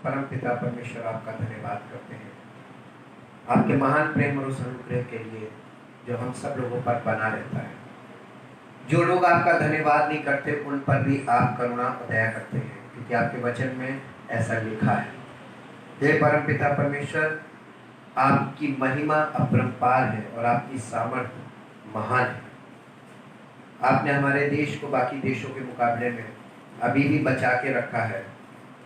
परम पिता परमेश्वर आपका धन्यवाद करते हैं आपके महान प्रेम और उस अनुग्रह के लिए जो हम सब लोगों पर बना रहता है। जो लोग आपका धन्यवाद नहीं करते उन पर भी आप करुणा और दया करते हैं, क्योंकि आपके वचन में ऐसा लिखा है। हे परम पिता परमेश्वर, आपकी महिमा अपरंपार है और आपकी सामर्थ्य महान है। आपने हमारे देश को बाकी देशों के मुकाबले में अभी भी बचा के रखा है,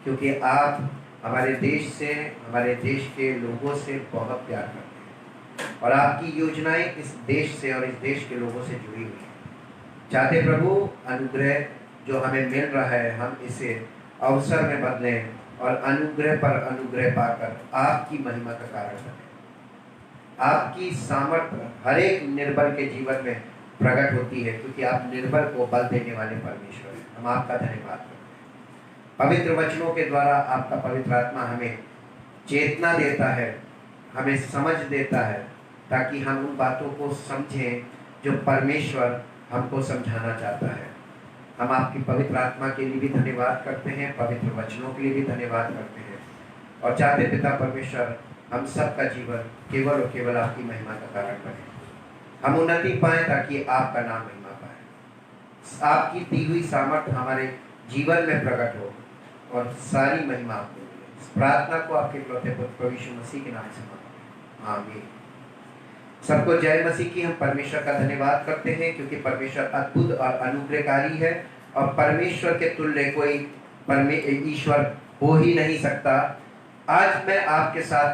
क्योंकि आप हमारे देश से, हमारे देश के लोगों से बहुत प्यार करते हैं और आपकी योजनाएं इस देश से और इस देश के लोगों से जुड़ी हुई हैं। चाहते प्रभु अनुग्रह जो हमें मिल रहा है हम इसे अवसर में बदलें और अनुग्रह पर अनुग्रह पाकर आपकी महिमा का कारण बने। आपकी सामर्थ्य हर एक निर्बल के जीवन में प्रकट होती है, क्योंकि आप निर्बल को बल देने वाले परमेश्वर हैं। हम आपका धन्यवाद करते हैं। पवित्र वचनों के द्वारा आपका पवित्र आत्मा हमें चेतना देता है, हमें समझ देता है, ताकि हम उन बातों को समझें जो परमेश्वर हमको समझाना चाहता है। हम आपकी पवित्र आत्मा के लिए भी धन्यवाद करते हैं, पवित्र वचनों के लिए भी धन्यवाद करते हैं और चाहते पिता परमेश्वर हम सबका जीवन केवल और केवल आपकी महिमा का कारण बने। हम उन्नति पाएं ताकि आपका नाम महिमा पाए। आपकी दी हुई सामर्थ्य हमारे जीवन में प्रकट हो और सारी महिमा आपको मिले। इस प्रार्थना को आपके इकलौते पुत्र प्रभु यीशु मसीह के नाम से मांगते हैं, आमीन। सबको जय मसीह की। हम परमेश्वर का धन्यवाद करते हैं, क्योंकि परमेश्वर अद्भुत और अनुग्रहकारी है और परमेश्वर के तुल्य कोई ईश्वर हो ही नहीं सकता। आज मैं आपके साथ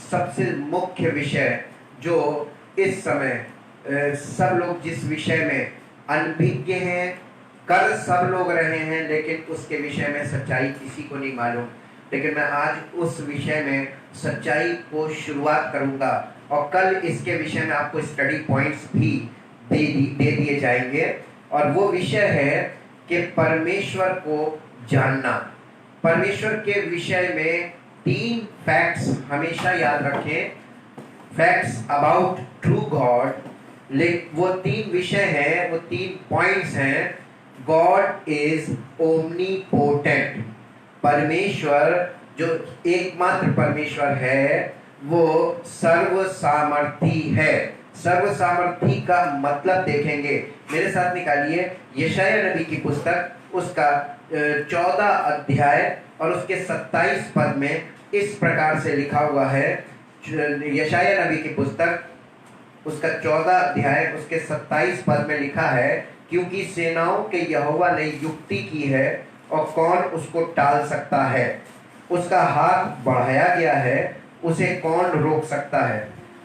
सबसे मुख्य विषय जो इस समय सब लोग जिस विषय में अनभिज्ञ हैं, कर सब लोग रहे हैं, लेकिन उसके विषय में सच्चाई किसी को नहीं मालूम। लेकिन मैं आज उस विषय में सच्चाई को शुरुआत करूंगा और कल इसके विषय में आपको स्टडी पॉइंट्स भी दे दिए जाएंगे। और वो विषय है कि परमेश्वर को जानना। परमेश्वर के विषय में 3 फैक्ट्स हमेशा याद रखें, फैक्ट्स अबाउट ट्रू गॉड। वो 3 विषय हैं, वो 3 पॉइंट्स हैं। God is omnipotent. परमेश्वर जो एकमात्र परमेश्वर है वो सर्वसामर्थी है। सर्वसामर्थी का मतलब देखेंगे, मेरे साथ निकालिए यशायाह नबी की पुस्तक, उसका 14 अध्याय और उसके 27 पद में इस प्रकार से लिखा हुआ है। यशायाह नबी की पुस्तक उसका 14 अध्याय उसके 27 पद में लिखा है, क्योंकि सेनाओं के यहोवा ने युक्ति की है और कौन उसको टाल सकता है। उसका हाथ बढ़ाया गया है, उसे कौन रोक सकता है।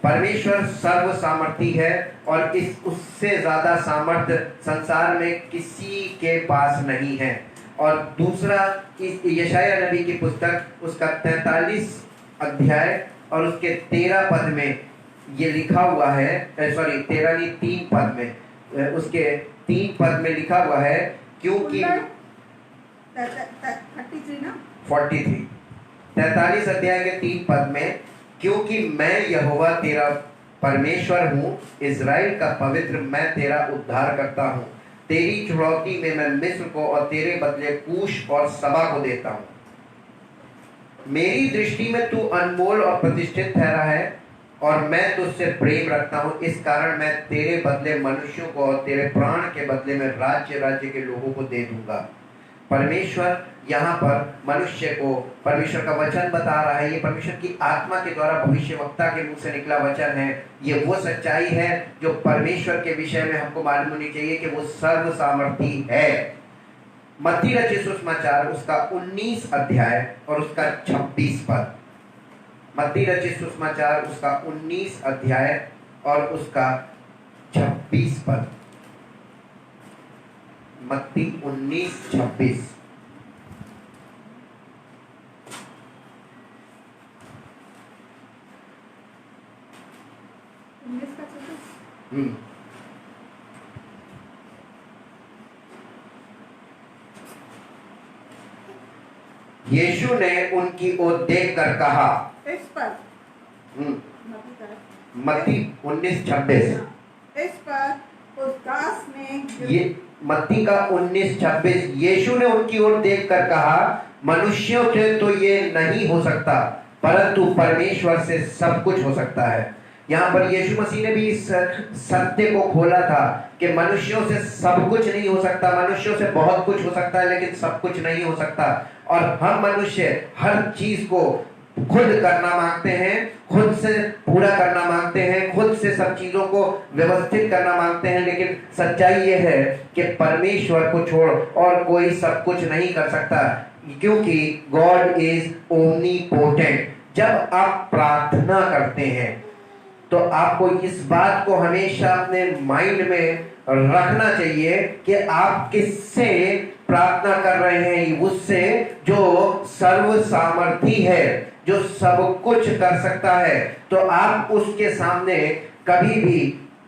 परमेश्वर सर्वसामर्थी है और उससे ज्यादा सामर्थ्य संसार में किसी के पास नहीं है। और दूसरा यशायाह नबी की पुस्तक उसका 43 अध्याय और उसके 13 पद में ये लिखा हुआ है, 3 पद में, उसके 3 पद में लिखा हुआ है, क्योंकि 43 अध्याय के 3 पद में, क्योंकि मैं यहोवा तेरा परमेश्वर हूँ, इज़राइल का पवित्र, मैं तेरा उद्धार करता हूँ। तेरी छुड़ौती में मैं मिस्र को और तेरे बदले कूश और सबा को देता हूँ। मेरी दृष्टि में तू अनमोल और प्रतिष्ठित ठहरा है और मैं तुझसे प्रेम रखता हूँ। इस कारण मैं तेरे बदले मनुष्यों को और तेरे प्राण के बदले में राज्य राज्य के लोगों को दे दूंगा। परमेश्वर यहाँ पर मनुष्य को, परमेश्वर का वचन बता रहा है। ये परमेश्वर की आत्मा के द्वारा भविष्यवक्ता के मुंह से निकला वचन है। ये वो सच्चाई है जो परमेश्वर के विषय में हमको मालूम होनी चाहिए कि वो सर्वसामर्थी है। मत्ती रचित सुसमाचार उसका 19 अध्याय और उसका 26 पद। मत्ती रचित सुसमाचार उसका 19 अध्याय और उसका 26 पद। मत्ती 19:26। यीशु ने उनकी ओर देखकर कहा, इस पर मत्ती 19:26। इस पर उस दास ने, ये मत्ती का 19:26। यीशु ने उनकी ओर देखकर कहा, मनुष्यों से तो ये नहीं हो सकता, परंतु परमेश्वर से सब कुछ हो सकता है। यहाँ पर यीशु मसीह ने भी इस सत्य को खोला था कि मनुष्यों से सब कुछ नहीं हो सकता, मनुष्यों से बहुत कुछ हो सकता है लेकिन सब कुछ नहीं हो सकता। और हम मनुष्य हर चीज को खुद करना मांगते हैं, खुद से पूरा करना मांगते हैं, खुद से सब चीजों को व्यवस्थित करना मांगते हैं, लेकिन सच्चाई ये है कि परमेश्वर को छोड़ और कोई सब कुछ नहीं कर सकता, क्योंकि गॉड इज ओमनीपोटेंट। जब आप प्रार्थना करते हैं तो आपको इस बात को हमेशा अपने माइंड में रखना चाहिए कि आप किससे प्रार्थना कर रहे हैं, उससे जो सर्व सामर्थी है, जो सब कुछ कर सकता है। तो आप उसके सामने कभी भी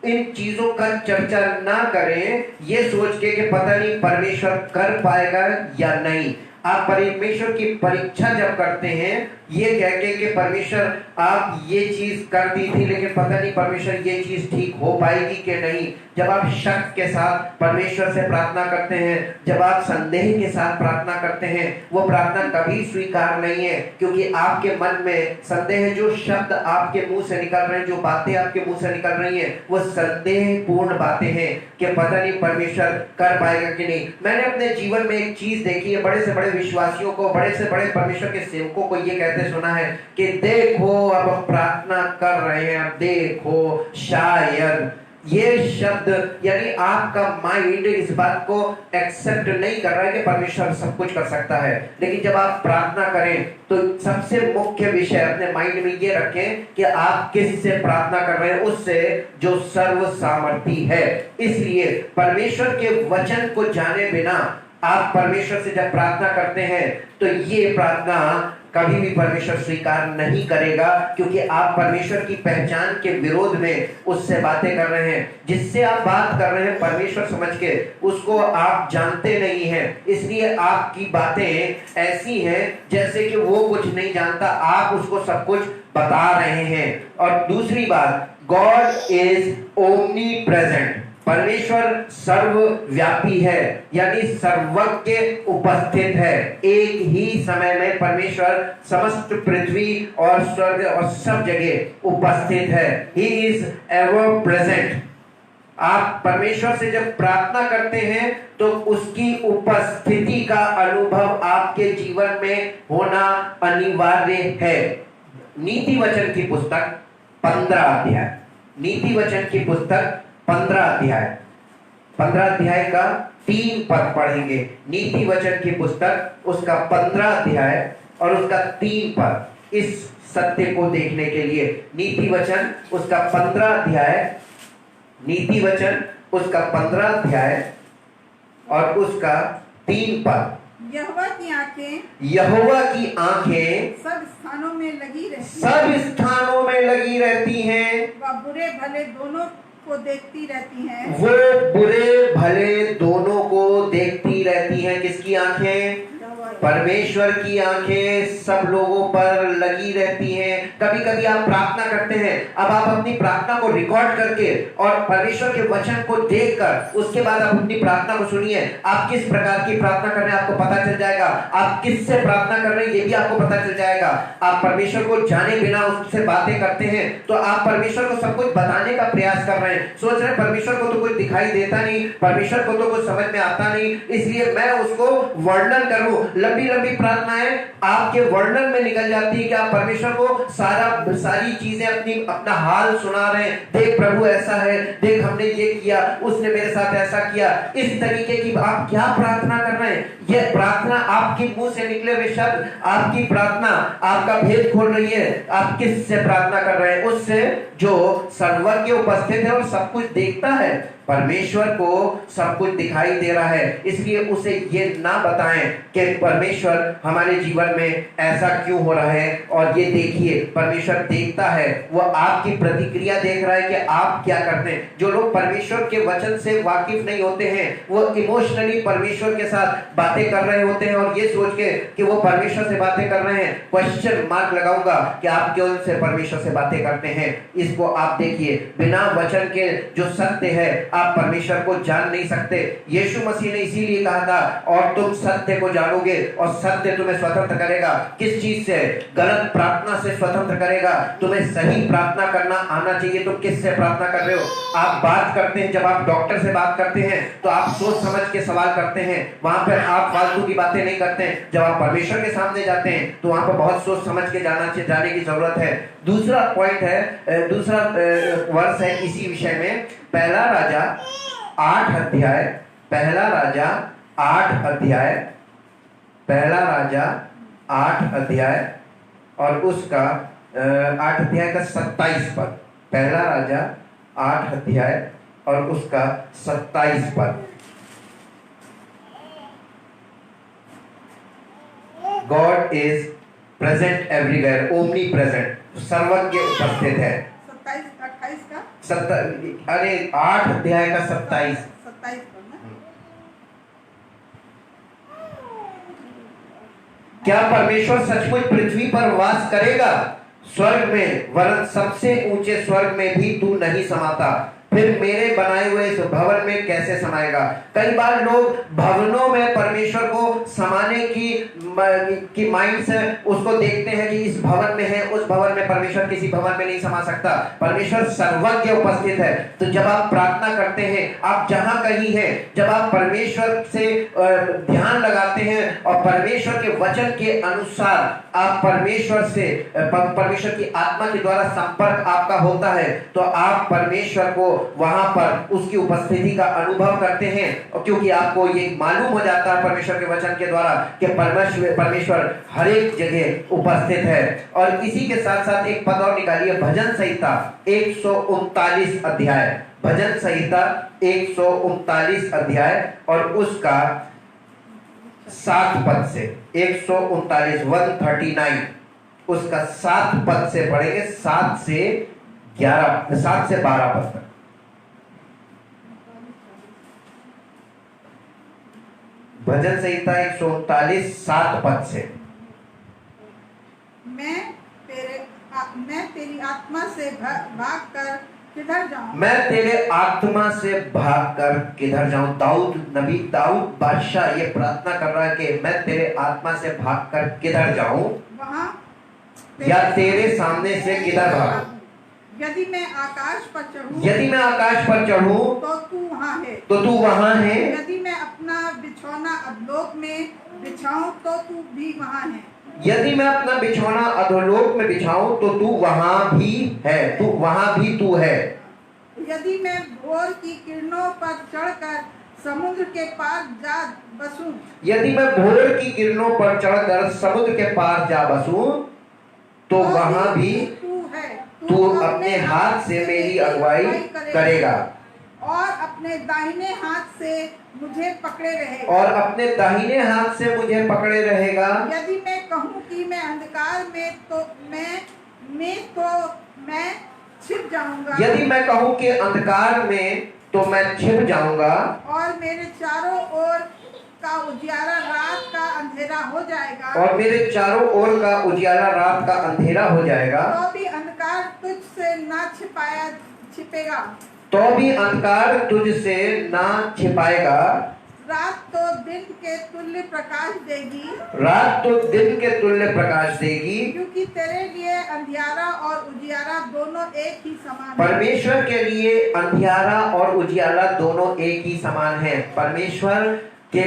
इन चीजों का चर्चा ना करें ये सोच के कि पता नहीं परमेश्वर कर पाएगा या नहीं। आप परमेश्वर की परीक्षा जब करते हैं ये कह के कि परमेश्वर आप ये चीज कर दी थी लेकिन पता नहीं परमेश्वर ये चीज ठीक हो पाएगी कि नहीं, जब आप शक के साथ परमेश्वर से प्रार्थना करते हैं, जब आप संदेह के साथ प्रार्थना करते हैं, वो प्रार्थना कभी स्वीकार नहीं है, क्योंकि आपके मन में संदेह, जो शब्द आपके मुंह से निकल रहे हैं, जो बातें आपके मुंह से निकल रही हैं, वो संदेह पूर्ण बातें हैं कि पता नहीं परमेश्वर कर पाएगा कि नहीं। मैंने अपने जीवन में एक चीज देखी है, बड़े से बड़े विश्वासियों को, बड़े से बड़े परमेश्वर के सेवकों को ये कहते सुना है कि देखो अब हम प्रार्थना कर रहे हैं, अब देखो शायद। ये शब्द यानी आपका माइंड इस बात को एक्सेप्ट नहीं कर रहा है कि परमेश्वर सब कुछ कर सकता है। लेकिन जब आप प्रार्थना करें तो सबसे मुख्य विषय अपने माइंड में ये रखें कि आप किससे प्रार्थना कर रहे हैं, उससे जो सर्व सामर्थी है। इसलिए परमेश्वर के वचन को जाने बिना आप परमेश्वर से जब प्रार्थना करते हैं तो ये प्रार्थना कभी भी परमेश्वर स्वीकार नहीं करेगा, क्योंकि आप परमेश्वर की पहचान के विरोध में उससे बातें कर रहे हैं। जिससे आप बात कर रहे हैं परमेश्वर समझ के, उसको आप जानते नहीं हैं, इसलिए आपकी बातें ऐसी हैं जैसे कि वो कुछ नहीं जानता, आप उसको सब कुछ बता रहे हैं। और दूसरी बात, गॉड इज ओमनी प्रेजेंट। परमेश्वर सर्वव्यापी है, यानी सर्वज्ञ उपस्थित है। एक ही समय में परमेश्वर समस्त पृथ्वी और स्वर्ग और सब जगह उपस्थित है। He is ever present। आप परमेश्वर से जब प्रार्थना करते हैं तो उसकी उपस्थिति का अनुभव आपके जीवन में होना अनिवार्य है। नीति वचन की पुस्तक 15 अध्याय, नीति वचन की पुस्तक 15 अध्याय का 3 पद पढ़ेंगे। नीति वचन की पुस्तक उसका 15 अध्याय और उसका 3 पद, इस सत्य को देखने के लिए। नीति वचन उसका 15 अध्याय, नीति वचन उसका 15 अध्याय और उसका 3 पद। यहोवा की आंखें, यहोवा की आंखें सब स्थानों में लगी रहती, सब स्थानों में लगी रहती हैं। वह बुरे भले दोनों को देखती रहती हैं। वो बुरे भले दोनों को देखती रहती हैं। किसकी आंखें? परमेश्वर की आंखें सब लोगों पर लगी रहती हैं। कभी कभी आप प्रार्थना करते हैं, अब आप अपनी प्रार्थना को रिकॉर्ड करके और परमेश्वर के वचन को देखकर उसके बाद आप अपनी प्रार्थना को सुनिए। आप किस प्रकार की प्रार्थना कर रहे हैं आपको पता चल जाएगा। आप किससे प्रार्थना कर रहे हैं ये भी आपको पता चल जाएगा। आप परमेश्वर को जाने बिना उससे बातें करते हैं तो आप परमेश्वर को सब कुछ बताने का प्रयास कर रहे हैं। सोच रहे हैं परमेश्वर को तो कुछ दिखाई देता नहीं, परमेश्वर को तो कुछ समझ में आता नहीं, इसलिए मैं उसको वर्णन करूं। लंबी लंबी प्रार्थनाएं आपके वर्णन में निकल जाती है कि आप परमेश्वर को सारी चीजें अपना हाल सुना रहे हैं। देख प्रभु ऐसा है, देख हमने ये किया, उसने मेरे साथ ऐसा किया। इस तरीके की आप क्या प्रार्थना कर रहे हैं? यह प्रार्थना आपके मुंह से निकले हुए शब्द, आपकी प्रार्थना आपका भेद खोल रही है। आप किससे प्रार्थना कर रहे हैं? उससे जो सर्वज्ञ उपस्थित है और सब कुछ देखता है। परमेश्वर को सब कुछ दिखाई दे रहा है, इसलिए उसे ये ना बताएं कि परमेश्वर हमारे जीवन में ऐसा क्यों हो रहा है। और ये देखिए परमेश्वर देखता है, वो आपकी प्रतिक्रिया देख रहा है कि आप क्या करते हैं। जो लोग परमेश्वर के वचन से वाकिफ नहीं होते हैं वो इमोशनली परमेश्वर के साथ बातें कर रहे होते हैं और ये सोच के कि वो परमेश्वर से बातें कर रहे हैं। क्वेश्चन मार्क लगाऊंगा कि आप क्यों से परमेश्वर से बातें करते हैं। इसको आप देखिए, बिना वचन के जो सत्य है आप परमेश्वर को जान नहीं सकते। यीशु मसीह ने इसीलिए कहा था, और तुम सत्य को जानोगे और सत्य तुम्हें स्वतंत्र करेगा। किस चीज से? गलत प्रार्थना से स्वतंत्र करेगा। तुम्हें सही प्रार्थना करना आना चाहिए। तुम किससे प्रार्थना कर रहे हो? आप बात करते हैं, जब आप डॉक्टर से बात करते हैं तो आप सोच समझ के सवाल करते हैं, वहां पर आप फालतू की बातें नहीं करते हैं। जब आप परमेश्वर के सामने जाते हैं तो वहां पर बहुत सोच समझ के जाने की जरूरत है। दूसरा पॉइंट है, दूसरा वर्ष है इसी विषय में, पहला राजा 8 अध्याय, पहला राजा 8 अध्याय, पहला राजा 8 अध्याय और उसका 8 अध्याय का 27 पद। पहला राजा 8 अध्याय और उसका 27 पद। God is present everywhere, omni present, सर्वज्ञ उपस्थित है। 27-28 का 8 अध्याय का 27 पर ना। क्या परमेश्वर सचमुच पृथ्वी पर वास करेगा? स्वर्ग में, वरन सबसे ऊंचे स्वर्ग में भी तू नहीं समाता, फिर मेरे बनाए हुए इस भवन में कैसे समाएगा? कई बार लोग भवनों में परमेश्वर को समाने की माइंड से उसको देखते हैं कि इस भवन में है, उस भवन में। परमेश्वर किसी भवन में नहीं समा सकता। परमेश्वर सर्वज्ञ उपस्थित है। तो जब आप प्रार्थना करते हैं, आप जहां कहीं हैं, जब आप परमेश्वर से ध्यान लगाते हैं और परमेश्वर के वचन के अनुसार आप परमेश्वर से, परमेश्वर की आत्मा के द्वारा संपर्क आपका होता है, तो आप परमेश्वर को वहां पर उसकी उपस्थिति का अनुभव करते हैं। और क्योंकि आपको ये मालूम हो जाता है परमेश्वर के वचन के द्वारा कि परमेश्वर हर एक जगह उपस्थित है। और इसी के साथ साथ एक पद और निकालिए, भजन संहिता 139 अध्याय, भजन संहिता 139 अध्याय और उसका 7 पद से, 139 139 उसका 7 पद से पढ़ेंगे, 7 से 12 पद तक। भजन संहिता 139 7 पद से। मैं तेरी आत्मा से भाग कर किधर जाऊं? मैं तेरे आत्मा से भाग कर किधर जाऊं? दाऊद बादशाह ये प्रार्थना कर रहा है कि मैं तेरे आत्मा से भाग कर किधर जाऊं, वहां या तेरे सामने से किधर भागूं? यदि मैं आकाश पर चढ़ूं, यदि मैं आकाश पर चढ़ूं तो तू वहां है, तो तू वहां है। यदि मैं अपना बिछौना अधोलोक में बिछाऊं तो तू भी वहां है, यदि मैं अपना बिछौना अधोलोक में बिछाऊं तो तू वहां भी है, तू वहां भी तू है। यदि मैं भोर की किरणों पर चढ़कर समुद्र के पार जा बसूं, यदि मैं भोर की किरणों पर चढ़कर समुद्र के पार जा बसूं तो वहां भी तू है, तू अपने हाथ से मेरी अगुवाई करेगा और अपने दाहिने हाथ से मुझे पकड़े रहेगा, और अपने दाहिने हाथ से मुझे पकड़े रहेगा। यदि मैं कहूँ कि मैं अंधकार में तो मैं छिप जाऊंगा, यदि मैं कहूँ कि अंधकार में तो मैं छिप जाऊंगा, और मेरे चारों ओर का उजियारा रात का अंधेरा हो जाएगा, और मेरे चारों ओर का उजियारा रात का अंधेरा हो जाएगा, तो भी अंधकार तुझसे ना छिपेगा, तो भी अंधकार तुझसे ना छिपाएगा। रात तो दिन के तुल्य प्रकाश देगी, रात तो दिन के तुल्य प्रकाश देगी, क्योंकि तेरे लिए अंधियारा और उजियारा दोनों एक ही समान है। परमेश्वर के लिए अंधियारा और उजियारा दोनों एक ही समान है। परमेश्वर के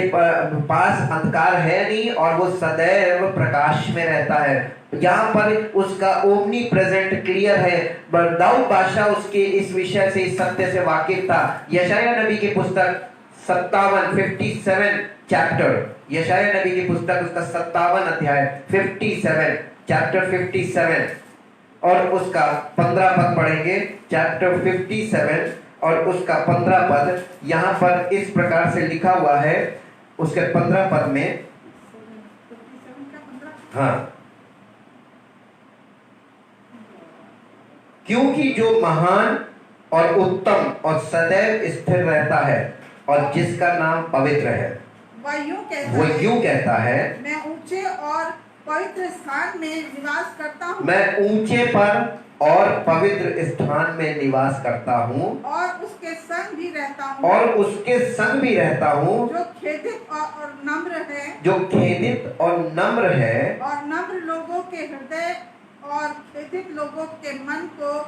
पास अंधकार है नहीं और वो सदैव प्रकाश में रहता है। यहाँ पर उसका ओमनी प्रेजेंट क्लियर है। दाऊद बादशाह उसके इस विषय से, इस सत्य से वाकिफ था। यशायाह नबी की पुस्तक 57 चैप्टर, यशायाह नबी की पुस्तक उसका 57 अध्याय 57 चैप्टर 57 और उसका 15 पद पढ़ेंगे। चैप्टर 57 और उसका 15 पद यहाँ पर इस प्रकार से लिखा हुआ है। उसके 15 पद में, हाँ, क्योंकि जो महान और उत्तम और सदैव स्थिर रहता है और जिसका नाम पवित्र है, वो यूं कहता है, मैं ऊंचे और पवित्र स्थान में निवास करता हूँ, मैं ऊंचे पर और पवित्र स्थान में निवास करता हूँ, और उसके संग भी रहता हूँ, और उसके संग भी रहता हूँ, जो खेदित और नम्र है, जो खेदित और नम्र है, और नम्र लोगों के हृदय और खेदित लोगों के मन को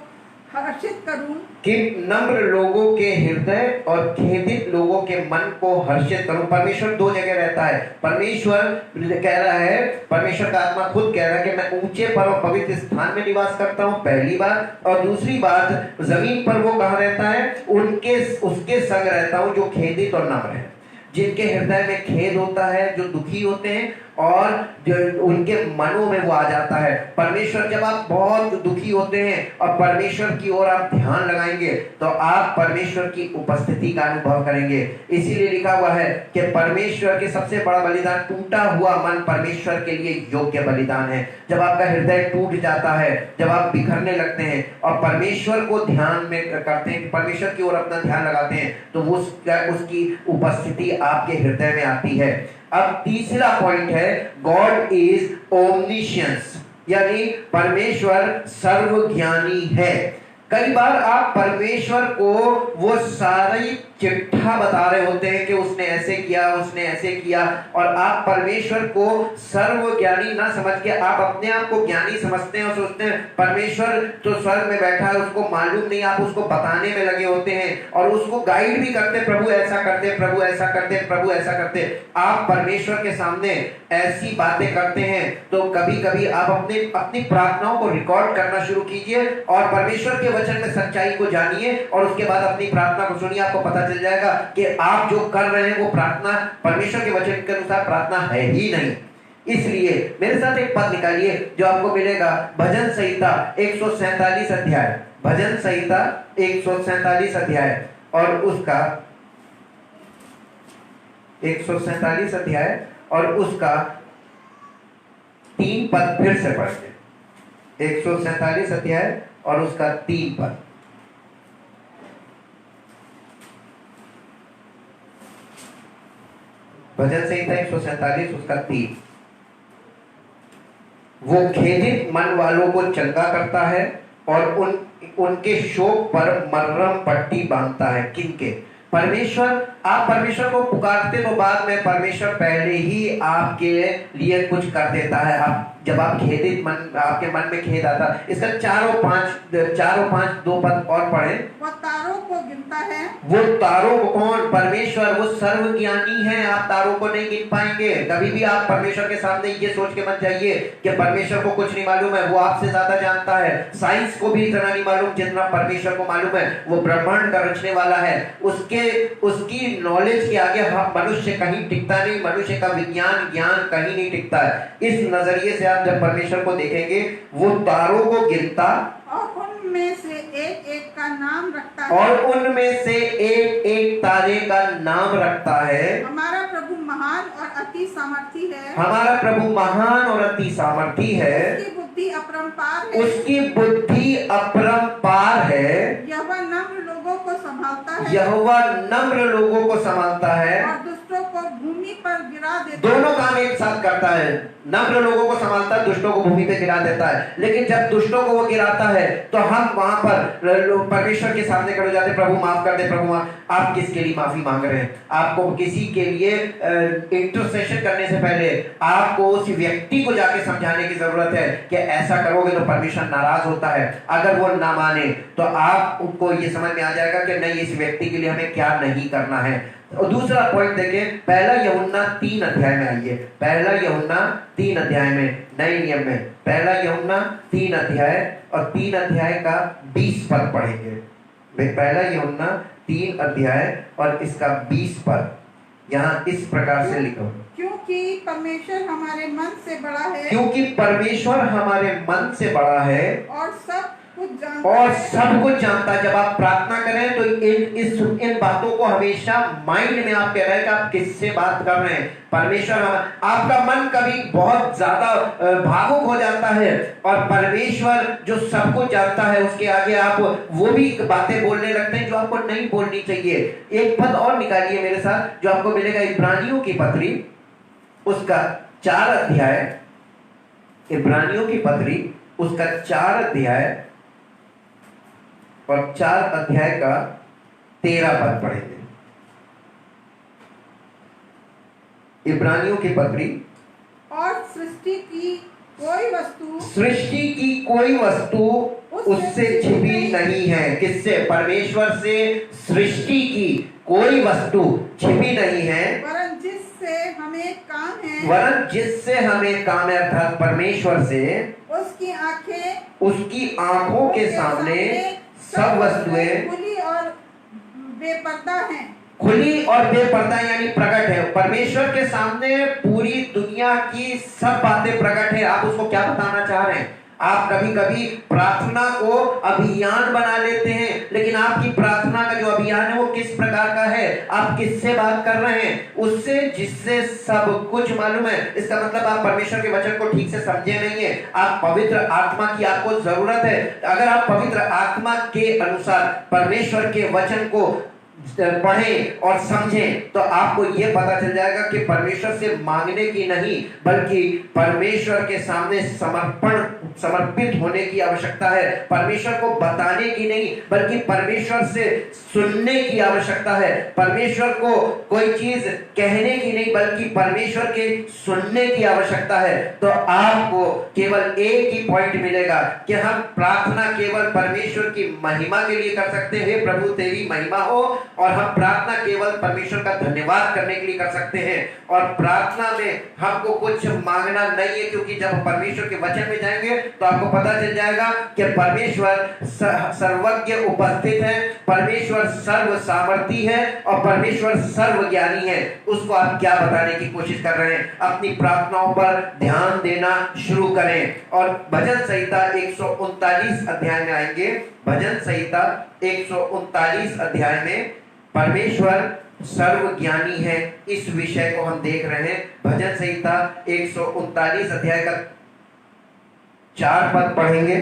हर्षित करूं। कि नम्र लोगों के हृदय और खेदित लोगों के मन को हर्षित करूं। परमेश्वर दो जगह रहता है। परमेश्वर कह रहा है, परमेश्वर का आत्मा खुद कह रहा है कि मैं ऊंचे पर और पवित्र स्थान में निवास करता हूं, पहली बात। और दूसरी बात, जमीन पर वो कहाँ रहता है? उसके संग रहता हूं जो खेदित और नम्र है, जिनके हृदय में खेद होता है, जो दुखी होते हैं और जो उनके मनों में वो आ जाता है। परमेश्वर, जब आप बहुत दुखी होते हैं और परमेश्वर की ओर आप ध्यान लगाएंगे तो आप परमेश्वर की उपस्थिति का अनुभव करेंगे। इसीलिए लिखा हुआ है कि परमेश्वर के सबसे बड़ा बलिदान, टूटा हुआ मन परमेश्वर के लिए योग्य बलिदान है। जब आपका हृदय टूट जाता है, जब आप बिखरने लगते हैं और परमेश्वर को ध्यान में करते हैं, परमेश्वर की ओर अपना ध्यान लगाते हैं, तो वो उसकी उपस्थिति आपके हृदय में आती है। अब तीसरा पॉइंट है, गॉड इज ओमनिशियंस, यानी परमेश्वर सर्वज्ञानी है। कई बार आप परमेश्वर को वो सारी चिट्ठा बता रहे होते हैं कि उसने ऐसे किया, उसने ऐसे किया, और आप परमेश्वर को सर्वज्ञानी ना समझ के आप अपने आप को ज्ञानी समझते हैं और सोचते हैं परमेश्वर तो स्वर्ग में बैठा है, उसको मालूम नहीं। आप उसको बताने में लगे होते हैं और उसको गाइड भी करते, प्रभु ऐसा करते, प्रभु ऐसा करते, प्रभु ऐसा करते। आप परमेश्वर के सामने ऐसी बातें करते हैं तो कभी कभी आप अपनी प्रार्थनाओं को रिकॉर्ड करना शुरू कीजिए और परमेश्वर के वचन में सच्चाई को जानिए और उसके बाद अपनी प्रार्थना को सुनिए। आपको पता चल जाएगा कि आप जो कर रहे हैं वो प्रार्थना परमेश्वर के वचन के अनुसार प्रार्थना है ही नहीं। इसलिए मेरे साथ एक पद निकालिए जो आपको मिलेगा भजन संहिता 147 अध्याय, भजन संहिता 147 अध्याय और उसका 147 अध्याय और उसका 3 पद फिर से पढ़िए। 147 अध्याय और उसका 3 पद। भजन संहिता 147 उसका 3। वो खेदित मन वालों को चंगा करता है और उनके शोक पर मरहम पट्टी बांधता है। किनके? परमेश्वर। आप परमेश्वर को पुकारते तो बाद में परमेश्वर पहले ही आपके लिए कुछ कर देता है। आप जब आप खेदित मन, आपके मन में खेद आता, इसका 4 और 5 2 पद और पढ़े। वो तारों को गिनता है। वो तारों को कौन? परमेश्वर। वो सर्वज्ञानी है, आप तारों को नहीं गिन पाएंगे। कभी भी आप परमेश्वर के सामने ये सोच के मत जाइए कि परमेश्वर को कुछ नहीं मालूम है, वो आपसे ज्यादा जानता है। साइंस को भी इतना नहीं मालूम जितना परमेश्वर को मालूम है। वो ब्रह्मांड का रचने वाला है, उसकी नॉलेज के आगे मनुष्य कहीं टिकता नहीं, मनुष्य का विज्ञान ज्ञान कहीं नहीं टिकता है। इस नजरिए से आप जब परमेश्वर को देखेंगे, वो तारों को गिनता और उनमें से एक एक का नाम रखता है, और उनमें से एक एक तारे का नाम रखता है। हमारा प्रभु महान और अति सामर्थी है। हमारा प्रभु महान और अति सामर्थी है। उसकी बुद्धि अपरंपार है। उसकी बुद्धि अपरंपार है। यहोवा नम्र लोगों को संभालता है। यहोवा नम्र लोगों को संभालता है और दुष्टों को भूमि पर गिरा देता है। दोनों काम एक साथ करता है। नम्र लोगों को संभालता है, दुष्टों को भूमि पे गिरा देता है। लेकिन जब दुष्टों को वो गिराता है तो हम वहां पर परमेश्वर के सामने खड़े हो जाते, प्रभु माफ कर दे, प्रभु माफ। आप किसके लिए माफी मांग रहे हैं? आपको किसी के लिए इंटरसेशन करने से पहले आपको उस व्यक्ति को जाके समझाने की जरूरत है कि ऐसा करोगे तो परमेश्वर नाराज होता है। अगर वो ना माने तो आपको ये समझ में आ जाएगा कि नहीं, इस व्यक्ति के लिए हमें क्या नहीं करना है। और दूसरा पॉइंट देखें, पहला यूहन्ना 3 अध्याय में आइए। पहला यूहन्ना 3 अध्याय में, नए नियम में पहला यूहन्ना 3 अध्याय और 3 अध्याय का 20 पद पढ़ेंगे। पहला यूहन्ना 3 अध्याय और इसका 20 पद यहाँ इस प्रकार से लिखा हुआ, क्योंकि परमेश्वर हमारे मन से बड़ा है। क्योंकि परमेश्वर हमारे मन से बड़ा है और सब कुछ जानता है। जब आप प्रार्थना करें तो इन बातों को हमेशा माइंड में आपके रहे कि आप किससे बात कर रहे हैं। परमेश्वर, आपका मन कभी बहुत ज्यादा भावुक हो जाता है और परमेश्वर जो सब कुछ जानता है उसके आगे आप वो भी बातें बोलने लगते हैं जो आपको नहीं बोलनी चाहिए। एक पद और निकालिए मेरे साथ जो आपको मिलेगा इब्रानियों की पत्री उसका 4 अध्याय, इब्रानियों की पत्री उसका 4 अध्याय और 4 अध्याय का 13 पद पढ़ेंगे। इब्रानियों की पत्री। और सृष्टि की कोई वस्तु उससे छिपी नहीं है। किससे? परमेश्वर से सृष्टि की कोई वस्तु छिपी नहीं है, वरन जिससे हमें काम है, अर्थात परमेश्वर से उसकी आंखों के सामने सब वस्तुएं खुली और बेपर्दा यानी प्रकट है। परमेश्वर के सामने पूरी दुनिया की सब बातें प्रकट है। आप उसको क्या बताना चाह रहे हैं? आप कभी कभी प्रार्थना को अभियान बना लेते हैं, लेकिन आपकी प्रार्थना का जो अभियान है वो किस प्रकार का है? आप किससे बात कर रहे हैं? उससे जिससे सब कुछ मालूम है। इसका मतलब आप परमेश्वर के वचन को ठीक से समझे नहीं है। आप पवित्र आत्मा की आपको जरूरत है। अगर आप पवित्र आत्मा के अनुसार परमेश्वर के वचन को पढ़ें और समझें तो आपको यह पता चल जाएगा कि परमेश्वर से मांगने की नहीं बल्कि परमेश्वर के सामने समर्पित होने की आवश्यकता है। परमेश्वर को बताने की नहीं बल्कि परमेश्वर से सुनने की आवश्यकता है। परमेश्वर को कोई चीज कहने की नहीं बल्कि परमेश्वर के सुनने की आवश्यकता है। तो आपको केवल एक ही पॉइंट मिलेगा कि हम प्रार्थना केवल परमेश्वर की महिमा के लिए कर सकते हैं, प्रभु तेरी महिमा हो, और हम प्रार्थना केवल परमेश्वर का धन्यवाद करने के लिए कर सकते हैं। और प्रार्थना में हमको कुछ मांगना नहीं है, क्योंकि जब परमेश्वर के वचन में जाएंगे तो आपको पता चल जाएगा कि परमेश्वर सर्वज्ञ उपस्थित है, परमेश्वर सर्व सामर्थी है और परमेश्वर सर्वज्ञानी है। उसको आप क्या बताने की कोशिश कर रहे हैं? अपनी प्रार्थनाओं पर ध्यान देना शुरू करें। और भजन संहिता 139 अध्याय में आएंगे। भजन संहिता 139 अध्याय में परमेश्वर सर्वज्ञानी है, इस विषय को हम देख रहे हैं। भजन संहिता 139 अध्याय का 4 पद पढ़ेंगे।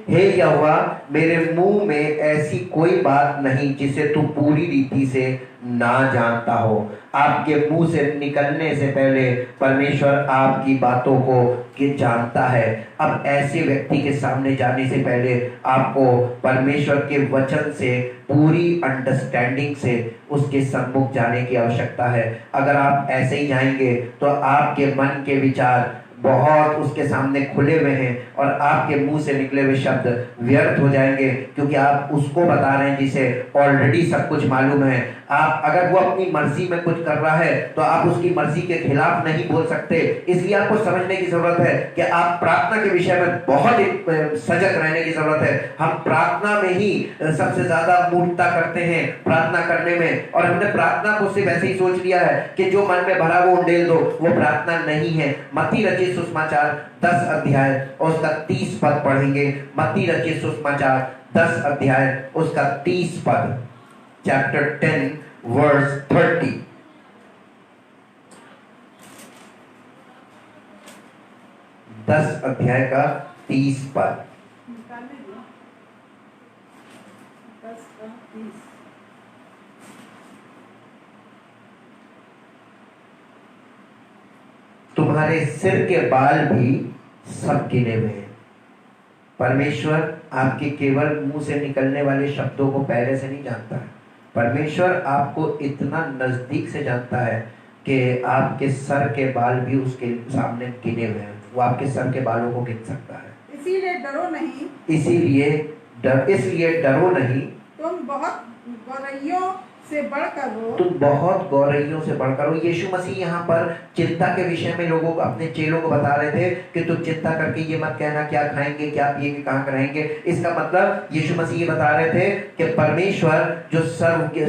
हे यहोवा, मेरे मुंह में ऐसी कोई बात नहीं जिसे तू पूरी रीति से ना जानता हो। आपके मुंह से निकलने से पहले परमेश्वर आपकी बातों को जानता है। अब ऐसे व्यक्ति के सामने जाने से पहले आपको परमेश्वर के वचन से पूरी अंडरस्टैंडिंग से उसके सम्मुख जाने की आवश्यकता है। अगर आप ऐसे ही जाएंगे तो आपके मन के विचार बहुत उसके सामने खुले हुए हैं और आपके मुंह से निकले हुए शब्द व्यर्थ हो जाएंगे, क्योंकि आप उसको बता रहे हैं जिसे ऑलरेडी सब कुछ मालूम है। आप अगर वो अपनी मर्जी में कुछ कर रहा है तो आप उसकी मर्जी के खिलाफ नहीं बोल सकते। इसलिए आपको समझने की जरूरत है कि आप प्रार्थना के विषय में बहुत सजग रहने की जरूरत है। हम प्रार्थना में ही सबसे ज्यादा मूर्खता करते हैं प्रार्थना करने में, और हमने प्रार्थना को सिर्फ ऐसे ही सोच लिया है कि जो मन में भरा वो उंडेल दो। वो प्रार्थना नहीं है। मत्ती रचित सुसमाचार 10 अध्याय और उसका 30 पद पढ़ेंगे। मत्ती रचित सुसमाचार 10 अध्याय उसका 30 पद, चैप्टर 10 वर्स 30। 10 अध्याय का 30 पद। तुम्हारे सिर के बाल भी सब गिने हुए हैं। परमेश्वर आपके केवल मुंह से निकलने वाले शब्दों को पहले से नहीं जानता है। परमेश्वर आपको इतना नजदीक से जानता है कि आपके सर के बाल भी उसके सामने गिने हुए हैं। वो आपके सर के बालों को गिन सकता है। इसीलिए डरो नहीं, इसलिए डरो नहीं। तुम बहुत गौरैयों से बढ़कर हो। तुम बहुत गौरैयों से बढ़कर हो। यीशु मसीह यहाँ पर चिंता के विषय में लोगों को, अपने चेलों को बता रहे थे कि तुम चिंता करके ये मत कहना क्या खाएंगे, क्या पिएंगे, कहाँ रहेंगे। इसका मतलब यीशु मसीह ये बता रहे थे कि परमेश्वर जो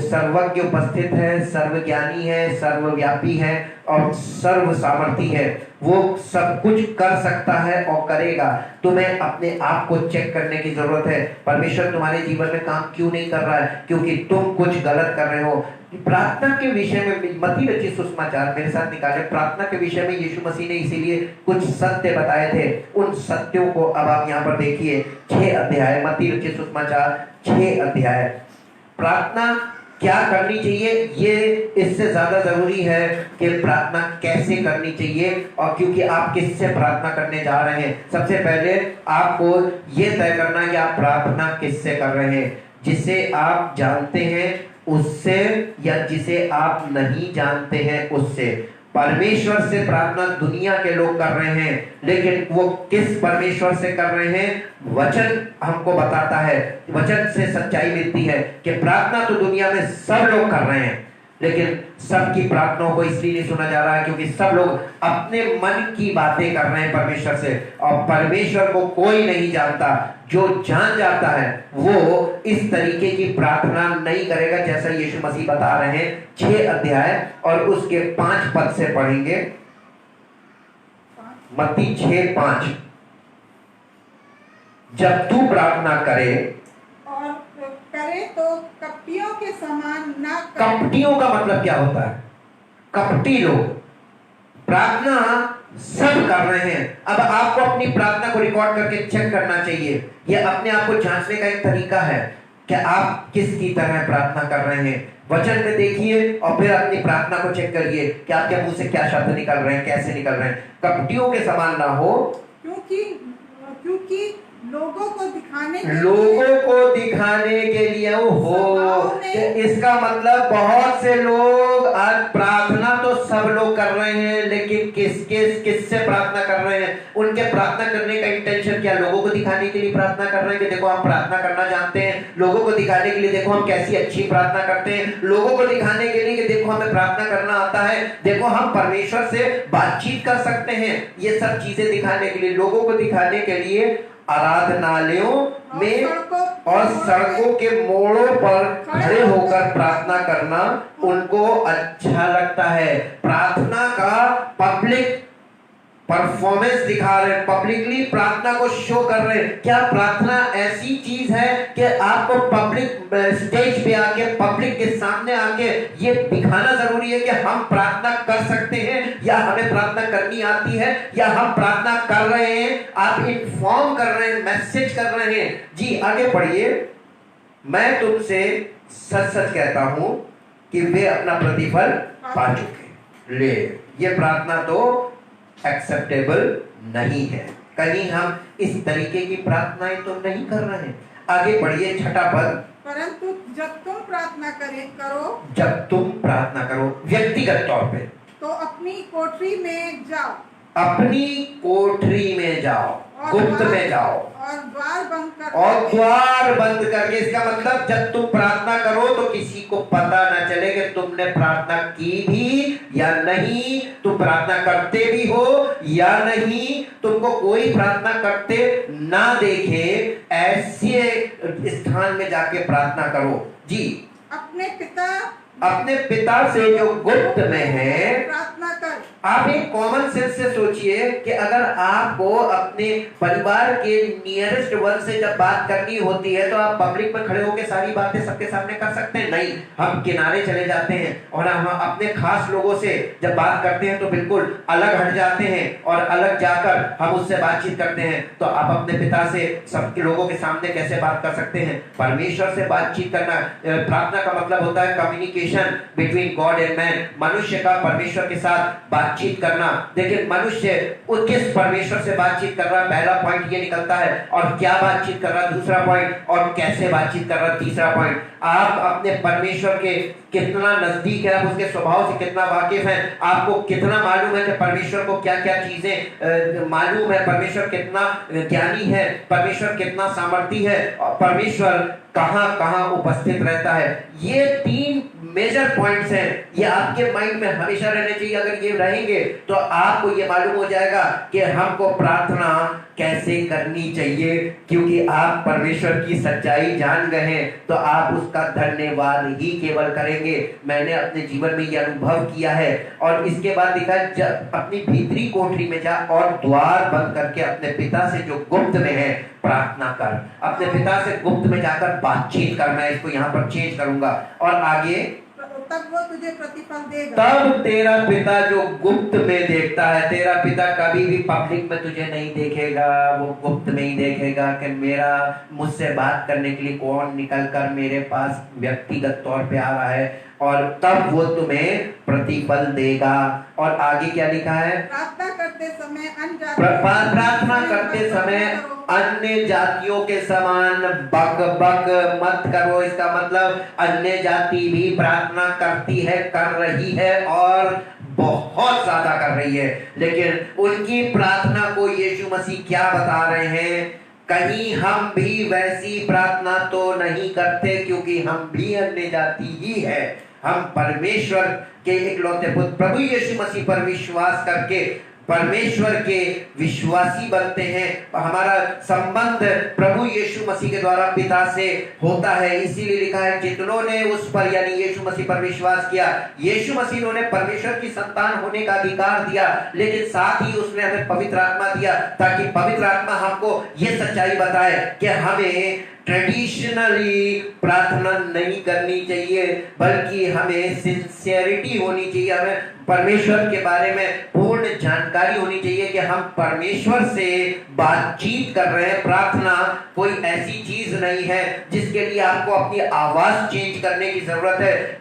सर्वज्ञ उपस्थित है, सर्वज्ञानी है, सर्वव्यापी है और सर्व सामर्थी है, वो सब कुछ कर सकता है और करेगा। तुम्हें अपने आप को चेक करने की जरूरत है। परमेश्वर तुम्हारे जीवन में काम क्यों नहीं कर रहा है? क्योंकि तुम कुछ गलत कर रहे हो। प्रार्थना के विषय में मत्ती रचित सुसमाचार मेरे साथ निकाले। प्रार्थना के विषय में यीशु मसीह ने इसीलिए कुछ सत्य बताए थे। उन सत्यों को अब आप यहाँ पर देखिए। 6 अध्याय मत्ती रचित सुसमाचार 6 अध्याय। प्रार्थना क्या करनी चाहिए, ये इससे ज्यादा जरूरी है कि प्रार्थना कैसे करनी चाहिए, और क्योंकि आप किससे प्रार्थना करने जा रहे हैं। सबसे पहले आपको ये तय करना है कि आप प्रार्थना किससे कर रहे हैं। जिसे आप जानते हैं उससे या जिसे आप नहीं जानते हैं उससे। परमेश्वर से प्रार्थना दुनिया के लोग कर रहे हैं, लेकिन वो किस परमेश्वर से कर रहे हैं? वचन हमको बताता है, वचन से सच्चाई मिलती है कि प्रार्थना तो दुनिया में सब लोग कर रहे हैं, लेकिन सबकी प्रार्थनाओं को इसलिए नहीं सुना जा रहा है क्योंकि सब लोग अपने मन की बातें कर रहे हैं परमेश्वर से, और परमेश्वर को कोई नहीं जानता। जो जान जाता है वो इस तरीके की प्रार्थना नहीं करेगा, जैसा यीशु मसीह बता रहे हैं 6 अध्याय और उसके 5 पद से पढ़ेंगे। मत्ती 6:5, जब तू प्रार्थना करे तो कपटियों के समान ना करे। कपटियों का मतलब क्या होता है? कपटी लोग प्रार्थना सब कर रहे हैं। अब आपको अपनी प्रार्थना को रिकॉर्ड करके चेक करना चाहिए। यह अपने आप को जांचने का एक तरीका है कि आप किसकी तरह प्रार्थना कर रहे हैं। वचन में देखिए और फिर अपनी प्रार्थना को चेक करिए कि आपके मुंह से क्या शब्द निकल रहे हैं, कैसे निकल रहे हैं। कपटियों के समान ना हो, क्योंकि लोगों को दिखाने के लिए हो। इसका मतलब बहुत से लोग आज प्रार्थना तो सब लोग कर रहे हैं, लेकिन किससे प्रार्थना कर रहे हैं? उनके प्रार्थना करने का इंटेंशन क्या? लोगों को दिखाने के लिए प्रार्थना कर रहे हैं कि देखो हम प्रार्थना करना जानते हैं, लोगों को दिखाने के लिए देखो हम कैसी अच्छी प्रार्थना करते हैं, लोगों को दिखाने के लिए कि देखो हमें प्रार्थना करना आता है, देखो हम परमेश्वर से बातचीत कर सकते हैं। ये सब चीजें दिखाने के लिए, लोगों को दिखाने के लिए आराधनालयों में और सड़कों के मोड़ों पर खड़े होकर प्रार्थना करना उनको अच्छा लगता है। प्रार्थना का पब्लिक परफॉर्मेंस दिखा रहे हैं, पब्लिकली प्रार्थना को शो कर रहे हैं। क्या प्रार्थना ऐसी चीज है कि आपको पब्लिक स्टेज पे आके, पब्लिक के सामने आके ये दिखाना जरूरी है कि हम प्रार्थना कर सकते हैं, या हमें प्रार्थना करनी आती है, या हम प्रार्थना कर रहे हैं? आप इन्फॉर्म कर रहे हैं, मैसेज कर रहे हैं। जी आगे पढ़िए। मैं तुमसे सच सच कहता हूं कि वे अपना प्रतिफल पा चुके। ले, ये प्रार्थना तो एक्सेप्टेबल नहीं है। कहीं हम इस तरीके की प्रार्थनाएं तो नहीं कर रहे हैं। आगे बढ़िए 6ठा पद। परंतु जब तुम प्रार्थना जब तुम प्रार्थना करो व्यक्तिगत तौर पे, तो अपनी कोठरी में जाओ, अपनी कोठरी में जाओ, गुप्त में जाओ और द्वार बंद करके। इसका मतलब जब तुम प्रार्थना करो तो किसी को पता ना चले कि तुमने प्रार्थना की भी या नहीं, तुम प्रार्थना करते भी हो या नहीं, तुमको कोई प्रार्थना करते ना देखे, ऐसे स्थान में जाके प्रार्थना करो। जी, अपने पिता से जो गुप्त में है प्रार्थना कर। आप एक कॉमन सेंस से सोचिए कि अगर आपको अपने परिवार के नियरेस्ट वन से जब बात करनी होती है तो आप पब्लिक में खड़े होकर सारी बातें सबके सामने कर सकते हैं? नहीं, हम किनारे चले जाते हैं और हम अपने खास लोगों से जब बात करते हैं तो बिल्कुल अलग हट जाते हैं और अलग जाकर हम उससे बातचीत करते हैं। तो आप अपने पिता से सबके लोगों के सामने कैसे बात कर सकते हैं? परमेश्वर से बातचीत करना, प्रार्थना का मतलब होता है communication between God and man, मनुष्य का परमेश्वर के साथ बातचीत करना। देखिए मनुष्य किस परमेश्वर से बातचीत कर रहा है, पहला पॉइंट ये निकलता है, और क्या बातचीत कर रहा है दूसरा पॉइंट, और कैसे बातचीत कर रहा है तीसरा पॉइंट। आप अपने परमेश्वर के कितना नजदीक है, आप उसके स्वभाव से कितना वाकिफ हैं, आपको कितना मालूम है कि परमेश्वर को क्या क्या चीजें मालूम है, परमेश्वर कितना ज्ञानी है, परमेश्वर कितना सामर्थी है, और परमेश्वर कहां कहां उपस्थित रहता है। ये 3 मेजर पॉइंट्स हैं, ये आपके माइंड में हमेशा रहने चाहिए। अगर ये रहेंगे तो आपको ये मालूम हो जाएगा कि हमको प्रार्थना कैसे करनी चाहिए, क्योंकि आप परमेश्वर की सच्चाई जान गए हैं तो आप उसका धन्यवाद ही केवल करेंगे। मैंने अपने जीवन में ये अनुभव किया है। और इसके बाद लिखा है जब अपनी भीतरी कोठरी में जा और द्वार बंद करके अपने पिता से जो गुप्त में है प्रार्थना कर। अपने पिता से गुप्त में जाकर बातचीत कर। मैं इसको यहाँ पर चेंज करूंगा और आगे, तब वो तुझे प्रतिफल देगा। तब तेरा पिता जो गुप्त में देखता है, तेरा पिता कभी भी पब्लिक में तुझे नहीं देखेगा, वो गुप्त में ही देखेगा कि मेरा मुझसे बात करने के लिए कौन निकल कर मेरे पास व्यक्तिगत तौर पे आ रहा है, और तब वो तुम्हें प्रतिफल देगा। और आगे क्या लिखा है? प्रार्थना करते समय समय अन्य जातियों के समान बक बक मत करो। इसका मतलब अन्य जाति भी प्रार्थना करती है, कर रही है और बहुत ज्यादा कर रही है, लेकिन उनकी प्रार्थना को यीशु मसीह क्या बता रहे हैं? कहीं हम भी वैसी प्रार्थना तो नहीं करते, क्योंकि हम भी अन्य जाति ही है। हम परमेश्वर के इकलौते पुत्र प्रभु यीशु मसीह पर विश्वास करके परमेश्वर के विश्वासी बनते हैं। हमारा संबंध प्रभु यीशु मसीह के द्वारा पिता से होता है। इसीलिए लिखा है, जितनों ने उस पर यानी यीशु मसीह पर विश्वास किया, यीशु मसीह ने उन्हें परमेश्वर की संतान होने का अधिकार दिया, लेकिन साथ ही उसने हमें पवित्र आत्मा दिया, ताकि पवित्र आत्मा हमको ये सच्चाई बताए कि हमें ट्रेडिशनली प्रार्थना नहीं करनी चाहिए, बल्कि हमें सिंसियरिटी होनी चाहिए। हमें परमेश्वर के बारे में पूर्ण जानकारी होनी चाहिए कि हम परमेश्वर से बातचीत कर रहे हैं। प्रार्थना कोई ऐसी चीज नहीं है जिसके लिए आपको अपनी आवाज चेंज करने की जरूरत है,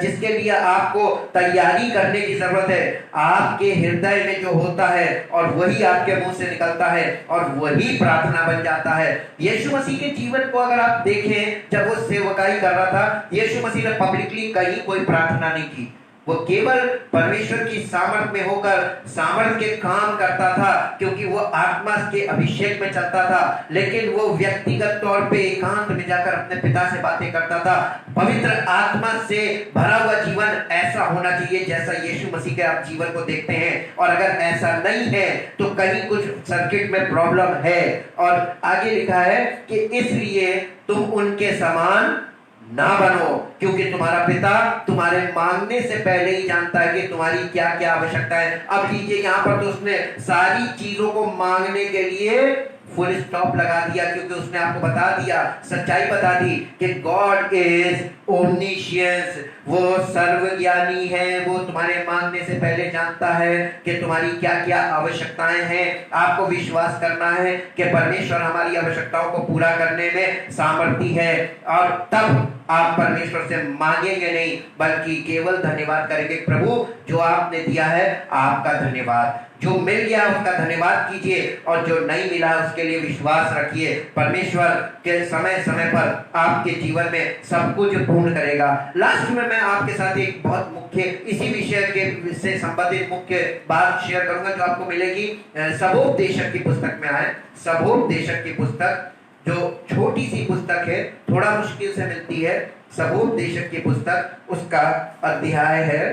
जिसके लिए आपको तैयारी करने की जरूरत है। आपके हृदय में जो होता है और वही आपके मुंह से निकलता है और वही प्रार्थना बन जाता है। यीशु मसीह के जीवन को अगर आप देखें, जब वो सेवकाई कर रहा था, यीशु मसीह ने पब्लिकली कहीं कोई प्रार्थना नहीं की। वो केवल परमेश्वर की सामर्थ में होकर सामर्थ के काम करता था, क्योंकि वो आत्मा के अभिषेक में चलता था। लेकिन वो व्यक्तिगत तौर पे एकांत में जाकर अपने पिता से बातें करता था। पवित्र आत्मा से भरा हुआ जीवन ऐसा होना चाहिए जैसा यीशु मसीह के आप जीवन को देखते हैं। और अगर ऐसा नहीं है तो कहीं कुछ सर्किट में प्रॉब्लम है। और आगे लिखा है कि इसलिए तुम उनके समान ना बनो, क्योंकि तुम्हारा पिता तुम्हारे मांगने से पहले ही जानता है कि तुम्हारी क्या क्या आवश्यकता है। अब लीजिए, यहाँ पर तो उसने सारी चीजों को मांगने के लिए फुल स्टॉप लगा दिया, क्योंकि उसने आपको बता दिया, सच्चाई बता दी कि गॉड इज ओमनिशियंस, वो सर्वज्ञानी है। वो तुम्हारे मांगने से पहले जानता है कि तुम्हारी क्या क्या आवश्यकताएं हैं। आपको विश्वास करना है कि परमेश्वर हमारी आवश्यकताओं को पूरा करने में सामर्थी है, और तब आप परमेश्वर से मांगेंगे नहीं, बल्कि केवल धन्यवाद करेंगे। प्रभु, जो आपने दिया है आपका धन्यवाद, जो मिल गया उसका धन्यवाद कीजिए, और जो नहीं मिला उसके लिए विश्वास रखिए। परमेश्वर के समय समय पर आपके जीवन में सब कुछ पूर्ण करेगा। लास्ट में मैं आपके साथ एक बहुत मुख्य इसी विषय के से संबंधित मुख्य बात शेयर करूंगा, जो आपको मिलेगी सबोपदेशक की पुस्तक में आए। सबोपदेशक की पुस्तक जो छोटी सी पुस्तक है, थोड़ा मुश्किल से मिलती है। सबोपदेशक की पुस्तक, उसका अध्याय है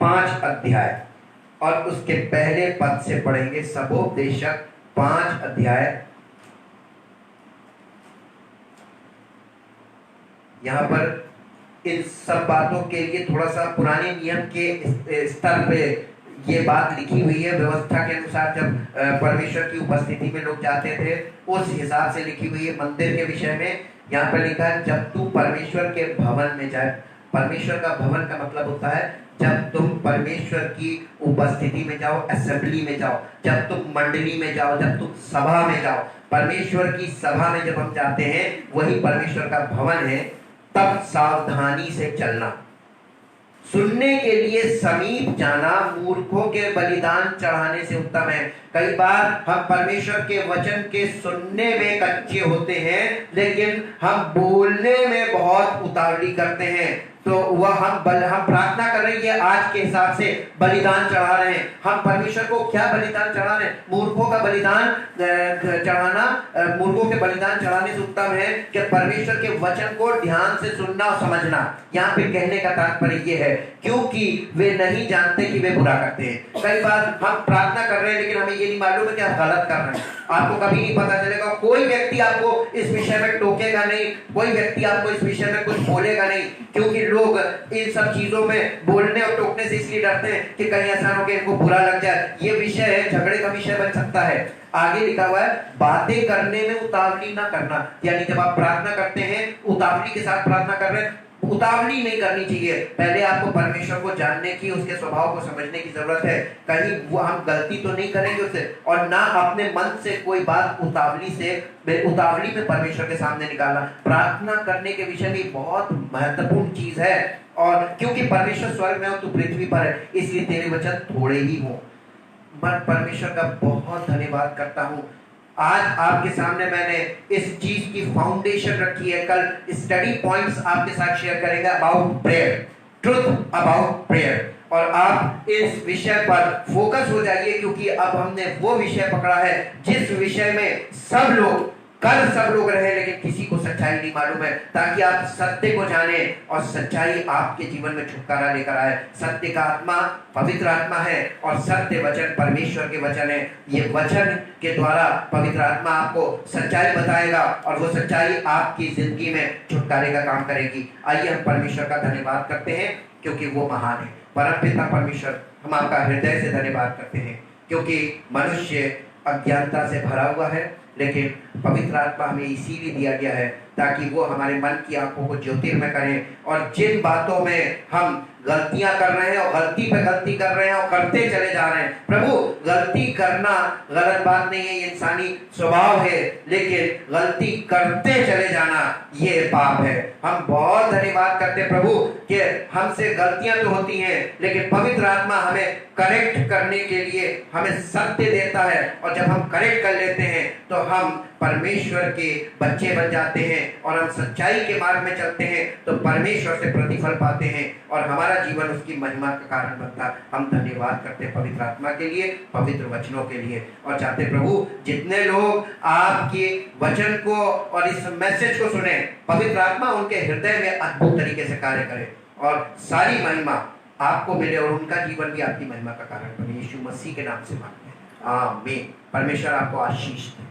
5 अध्याय, और उसके पहले पद से पढ़ेंगे। सबोपदेशक 5 अध्याय। यहाँ पर इन सब बातों के लिए थोड़ा सा पुराने नियम के स्तर पे ये बात लिखी हुई है। व्यवस्था के अनुसार जब परमेश्वर की उपस्थिति में लोग जाते थे, उस हिसाब से लिखी हुई है। मंदिर के विषय में यहाँ पर लिखा है, जब तू परमेश्वर के भवन में जाए। परमेश्वर का भवन का मतलब होता है जब तुम परमेश्वर की उपस्थिति में जाओ, असेंबली में जाओ, जब तुम मंडली में जाओ, जब तुम सभा में जाओ। परमेश्वर की सभा में जब हम जाते हैं, वही परमेश्वर का भवन है। तब सावधानी से चलना, सुनने के लिए समीप जाना मूर्खों के बलिदान चढ़ाने से उत्तम है। कई बार हम परमेश्वर के वचन के सुनने में कच्चे होते हैं, लेकिन हम बोलने में बहुत उतावली करते हैं। तो वह हम प्रार्थना कर रहे हैं, आज के हिसाब से बलिदान चढ़ा रहे हैं। हम परमेश्वर को क्या बलिदान चढ़ा रहे हैं? मूर्खों का बलिदान चढ़ाना। मूर्खों के बलिदान चढ़ाने से उत्तम है कि परमेश्वर के वचन को ध्यान से सुनना और समझना। यहाँ पे कहने का तात्पर्य ये है, क्योंकि वे नहीं जानते कि वे बुरा करते हैं। कई बार हम प्रार्थना कर रहे हैं, लेकिन हमें ये नहीं मालूम है कि हम गलत कर रहे हैं। आपको कभी नहीं पता चलेगा। कोई व्यक्ति आपको इस विषय में टोकेगा नहीं, कोई व्यक्ति आपको इस विषय में कुछ बोलेगा नहीं, क्योंकि लोग इन सब चीजों में बोलने और टोकने से इसलिए डरते हैं कि कहीं ऐसा हो कि इनको बुरा लग जाए। ये विषय है, झगड़े का विषय बन सकता है। आगे लिखा हुआ है, बातें करने में उतावली ना करना। यानी जब आप प्रार्थना करते हैं, उतावली के साथ प्रार्थना कर रहे हैं, उतावली नहीं करनी चाहिए। पहले आपको परमेश्वर को जानने की, उसके स्वभाव को समझने की जरूरत है। कहीं वो हम गलती तो नहीं करेंगे उससे, और ना अपने मन से कोई बात उतावली में परमेश्वर के सामने निकालना। प्रार्थना करने के विषय में बहुत महत्वपूर्ण चीज है। और क्योंकि परमेश्वर स्वर्ग में हो, तू पृथ्वी पर है, इसलिए तेरे वचन थोड़े ही हो। मैं परमेश्वर का बहुत धन्यवाद करता हूँ। आज आपके सामने मैंने इस चीज की फाउंडेशन रखी है। कल स्टडी पॉइंट्स आपके साथ शेयर करेंगे about prayer, truth about prayer, और आप इस विषय पर फोकस हो जाइए, क्योंकि अब हमने वो विषय पकड़ा है जिस विषय में सब लोग रहे, लेकिन किसी को सच्चाई नहीं मालूम है, ताकि आप सत्य को जाने और सच्चाई आपके जीवन में छुटकारा लेकर आए। सत्य का आत्मा पवित्र आत्मा है और सत्य वचन परमेश्वर के वचन है। ये वचन के द्वारा पवित्र आत्मा आपको सच्चाई बताएगा और वो सच्चाई आपकी जिंदगी में छुटकारे का काम करेगी। आइए हम परमेश्वर का धन्यवाद करते हैं, क्योंकि वो महान है। परमपिता परमेश्वर, हम आपका हृदय से धन्यवाद करते हैं, क्योंकि मनुष्य अज्ञानता से भरा हुआ है, लेकिन पवित्र आत्मा हमें इसीलिए दिया गया है ताकि वो हमारे मन की आंखों को ज्योतिर्मय करें, और जिन बातों में हम गलतियां कर रहे हैं और गलती पे गलती कर रहे हैं और करते चले जा रहे हैं, प्रभु गलती करना गलत बात नहीं है, ये इंसानी स्वभाव है, लेकिन गलती करते चले जाना ये पाप है। हम बहुत धन्यवाद करते प्रभु कि हमसे गलतियां तो होती हैं, लेकिन पवित्र आत्मा हमें करेक्ट करने के लिए हमें सत्य देता है, और जब हम करेक्ट कर लेते हैं तो हम परमेश्वर के बच्चे बन जाते हैं और हम सच्चाई के मार्ग में चलते हैं, तो परमेश्वर से प्रतिफल पाते हैं और हमारा जीवन उसकी महिमा का कारण बनता है। हम धन्यवाद करते हैं पवित्र आत्मा के लिए, पवित्र वचनों के लिए, और चाहते प्रभु जितने लोग आपके वचन को और इस मैसेज को सुने, पवित्र आत्मा उनके हृदय में अद्भुत तरीके से कार्य करे और सारी महिमा आपको मिले और उनका जीवन भी आपकी महिमा का कारण बने। यीशु मसीह के नाम से मांगते हैं, आमीन। परमेश्वर आपको आशीष दे।